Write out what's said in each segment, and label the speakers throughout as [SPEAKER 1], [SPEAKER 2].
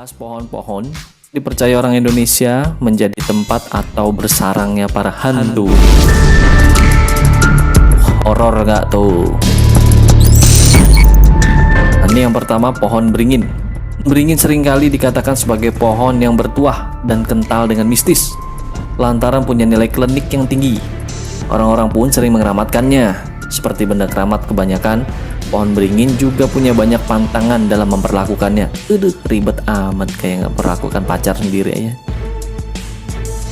[SPEAKER 1] Bahas pohon-pohon, dipercaya orang Indonesia menjadi tempat atau bersarangnya para hantu. Horor gak tuh? Ini yang pertama, pohon beringin. Beringin seringkali dikatakan sebagai pohon yang bertuah dan kental dengan mistis, lantaran punya nilai klinik yang tinggi. Orang-orang pun sering mengeramatkannya. Seperti benda keramat kebanyakan, pohon beringin juga punya banyak pantangan dalam memperlakukannya. Ribet amat kayak memperlakukan pacar sendiri ya.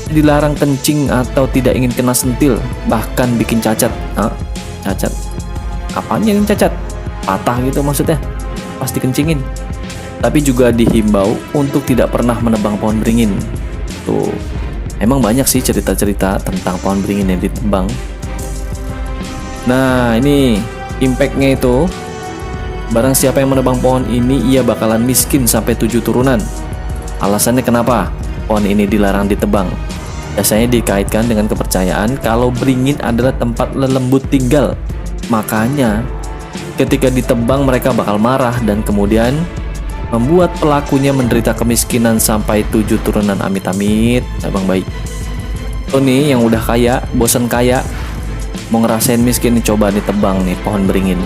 [SPEAKER 1] Dilarang kencing atau tidak ingin kena sentil, bahkan bikin cacat. Cacat? Apanya yang cacat? Patah gitu maksudnya? Pasti kencingin. Tapi juga dihimbau untuk tidak pernah menebang pohon beringin. Tuh, emang banyak sih cerita-cerita tentang pohon beringin yang ditebang. Nah, ini impactnya itu, barang siapa yang menebang pohon ini, ia bakalan miskin sampai 7 turunan. Alasannya kenapa pohon ini dilarang ditebang? Biasanya dikaitkan dengan kepercayaan kalau beringin adalah tempat lelembut tinggal. Makanya ketika ditebang mereka bakal marah dan kemudian membuat pelakunya menderita kemiskinan sampai 7 turunan, amit-amit. Abang baik. Tuh nih yang udah kaya, bosan kaya, mau ngerasain miskin nih, coba ditebang nih pohon beringin.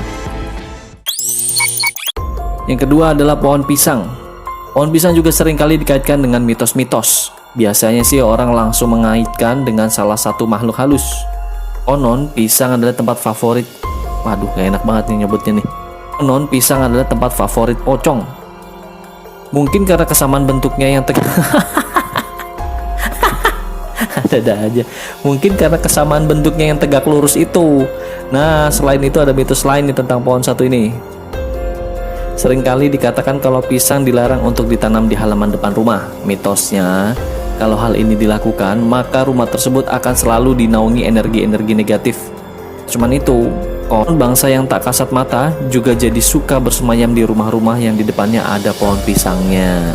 [SPEAKER 1] Yang kedua adalah pohon pisang. Pohon pisang juga sering kali dikaitkan dengan mitos-mitos. Biasanya sih orang langsung mengaitkan dengan salah satu makhluk halus. Konon pisang adalah tempat favorit. Waduh, gak enak banget nih nyebutnya nih. Konon pisang adalah tempat favorit pocong. Mungkin karena kesamaan bentuknya yang ada aja. Mungkin karena kesamaan bentuknya yang tegak lurus itu. Nah, selain itu ada mitos lain nih tentang pohon satu ini. Seringkali dikatakan kalau pisang dilarang untuk ditanam di halaman depan rumah. Mitosnya, kalau hal ini dilakukan, maka rumah tersebut akan selalu dinaungi energi-energi negatif. Cuman itu, konon bangsa yang tak kasat mata juga jadi suka bersemayam di rumah-rumah yang di depannya ada pohon pisangnya.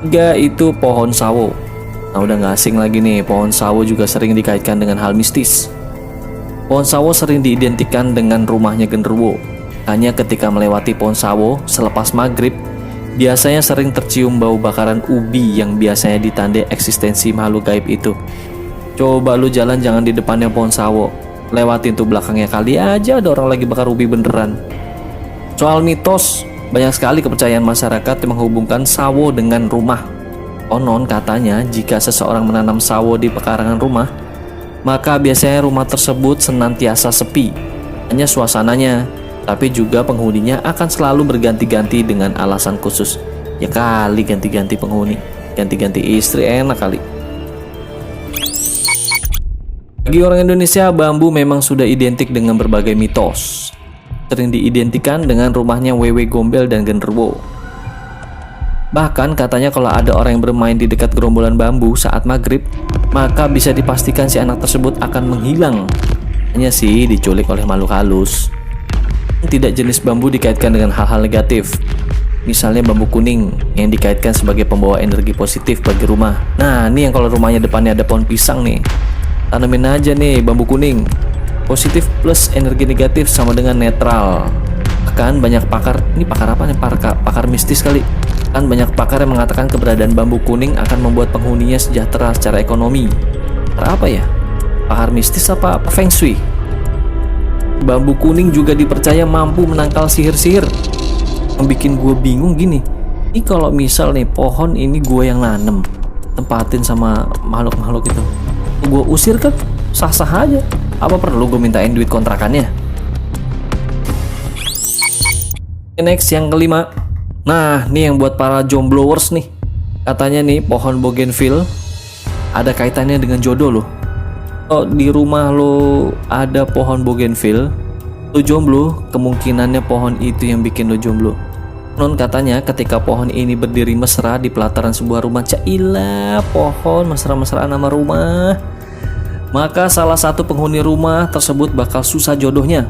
[SPEAKER 1] Tiga itu pohon sawo. Nah, udah gak asing lagi nih, pohon sawo juga sering dikaitkan dengan hal mistis. Pohon sawo sering diidentikan dengan rumahnya genderuwo. Hanya ketika melewati pohon sawo selepas maghrib, biasanya sering tercium bau bakaran ubi yang biasanya ditandai eksistensi makhluk gaib itu. Coba lu jalan jangan di depannya pohon sawo, lewatin tuh belakangnya, kali aja ada orang lagi bakar ubi beneran. Soal mitos, banyak sekali kepercayaan masyarakat yang menghubungkan sawo dengan rumah. Konon katanya jika seseorang menanam sawo di pekarangan rumah, maka biasanya rumah tersebut senantiasa sepi. Hanya suasananya, tapi juga penghuninya akan selalu berganti-ganti dengan alasan khusus. Ya kali ganti-ganti penghuni, ganti-ganti istri enak kali. Bagi orang Indonesia, bambu memang sudah identik dengan berbagai mitos. Sering diidentikan dengan rumahnya wewe gombel dan genderuwo. Bahkan katanya kalau ada orang yang bermain di dekat gerombolan bambu saat maghrib, maka bisa dipastikan si anak tersebut akan menghilang. Hanya sih diculik oleh makhluk halus. Tidak jenis bambu dikaitkan dengan hal-hal negatif. Misalnya bambu kuning yang dikaitkan sebagai pembawa energi positif bagi rumah. Nah, ini yang kalau rumahnya depannya ada pohon pisang nih, tanamin aja nih bambu kuning. Positif plus energi negatif sama dengan netral. Bahkan banyak pakar, ini pakar apa nih? Pakar mistis kali. Kan banyak pakar yang mengatakan keberadaan bambu kuning akan membuat penghuninya sejahtera secara ekonomi. Pakar apa ya? Pakar mistis apa feng shui? Bambu kuning juga dipercaya mampu menangkal sihir-sihir. Yang bikin gue bingung gini, ini kalau misal nih pohon ini gue yang nanem, tempatin sama makhluk-makhluk itu, gue usir kan sah-sah aja. Apa perlu gue mintain duit kontrakannya? Next, yang kelima. Nah, nih yang buat para jomblowers nih. Katanya nih pohon bougainville ada kaitannya dengan jodoh loh. Kalau di rumah lo ada pohon bougainville, lo jomblo, kemungkinannya pohon itu yang bikin lo jomblo. Non katanya ketika pohon ini berdiri mesra di pelataran sebuah rumah, cailah pohon mesra-mesraan nama rumah, maka salah satu penghuni rumah tersebut bakal susah jodohnya.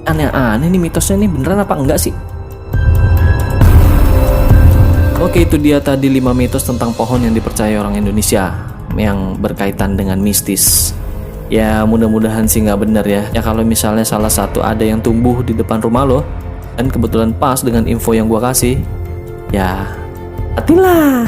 [SPEAKER 1] Aneh-aneh nih mitosnya nih, beneran apa enggak sih? Oke, itu dia tadi 5 mitos tentang pohon yang dipercaya orang Indonesia yang berkaitan dengan mistis. Ya mudah-mudahan sih nggak bener ya. Ya kalau misalnya salah satu ada yang tumbuh di depan rumah lo, dan kebetulan pas dengan info yang gua kasih. Ya, hatilah.